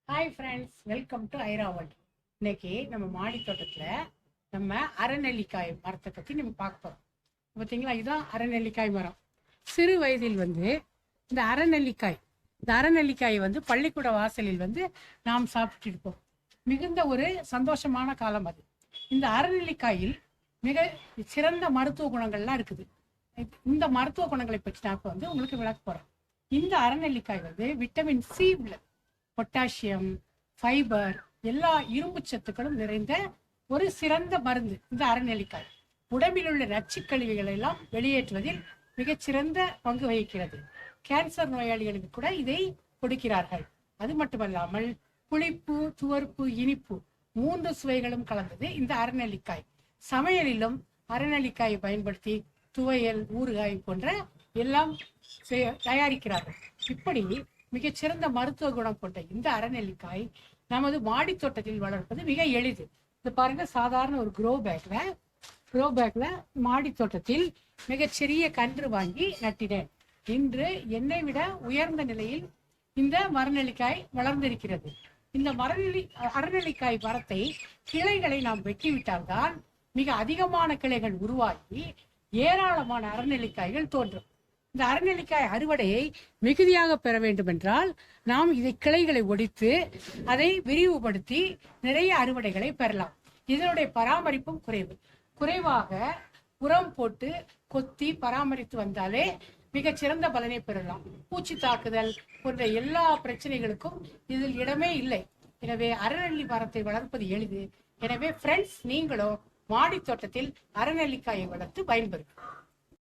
Hi friends, welcome to Airaa world. இன்னைக்கு நம்ம மாடி தோட்டத்தில் நம்ம அரைநெல்லிக்காய் மரத்தை பற்றி நம்ம பார்க்க போகிறோம். பார்த்தீங்களா, இதுதான் அரைநெல்லிக்காய் மரம். சிறு வயதில் இந்த அரைநெல்லிக்காய் பள்ளிக்கூட வாசலில் நாம் சாப்பிட்டு இருப்போம். மிகுந்த ஒரு சந்தோஷமான காலம் அது. இந்த அரைநெல்லிக்காயில் மிக சிறந்த மருத்துவ குணங்கள்லாம் இருக்குது. இந்த மருத்துவ குணங்களை பற்றி நான் உங்களுக்கு விளக்க போகிறேன். இந்த அரைநெல்லிக்காய் விட்டமின் சி உள்ளது, பொட்டாசியம், ஃபைபர், எல்லா இரும்பு சத்துக்களும் நிறைந்த ஒரு சிறந்த மருந்து. இந்த அரைநெல்லிக்காய் உடம்பில் உள்ள நச்சுக்கழிவுகளை எல்லாம் வெளியேற்றுவதில் மிகச்சிறந்த பங்கு வகிக்கிறது. கேன்சர் நோயாளிகளுக்கு கூட இதை கொடுக்கிறார்கள். அது மட்டுமல்லாமல் புளிப்பு, துவர்ப்பு, இனிப்பு 3 சுவைகளும் கலந்தது இந்த அரைநெல்லிக்காய். சமையலிலும் அரைநெல்லிக்காயை பயன்படுத்தி துவையல், ஊறுகாய் போன்ற எல்லாம் தயாரிக்கிறார்கள். இப்படி மிகச்சிறந்த மருத்துவ குணம் கொண்ட இந்த அரைநெல்லிக்காய் நமது மாடி தோட்டத்தில் வளர்ப்பது மிக எளிது. இது பாருங்க, சாதாரண ஒரு க்ரோ பேக்ல மாடி தோட்டத்தில் மிகச்சிறிய கன்று வாங்கி நட்டினேன். இன்று என்னை விட உயர்ந்த நிலையில் இந்த மரநெல்லிக்காய் வளர்ந்திருக்கிறது. இந்த அரைநெல்லிக்காய் மரத்தை கிளைகளை நாம் வெட்டிவிட்டால்தான் மிக அதிகமான கிளைகள் உருவாகி ஏராளமான அரைநெல்லிக்காய்கள் தோன்றும். இந்த அரைநெல்லிக்காய் அறுவடையை மிகுதியாக பெற வேண்டும் என்றால் நாம் இதை கிளைகளை ஒடித்து அதை விரிவுபடுத்தி நிறைய அறுவடைகளை பெறலாம். இதனுடைய பராமரிப்பும் குறைவாக உரம் போட்டு கொத்தி பராமரித்து வந்தாலே மிகச்சிறந்த பலனை பெறலாம். பூச்சி தாக்குதல் போன்ற எல்லா பிரச்சனைகளுக்கும் இதில் இடமே இல்லை. எனவே அரைநெல்லி மரத்தை வளர்ப்பது எளிது. எனவே ஃப்ரெண்ட்ஸ், நீங்களும் மாடி தோட்டத்தில் அரைநெல்லிக்காயை வளர்த்து பயன்பெறும்.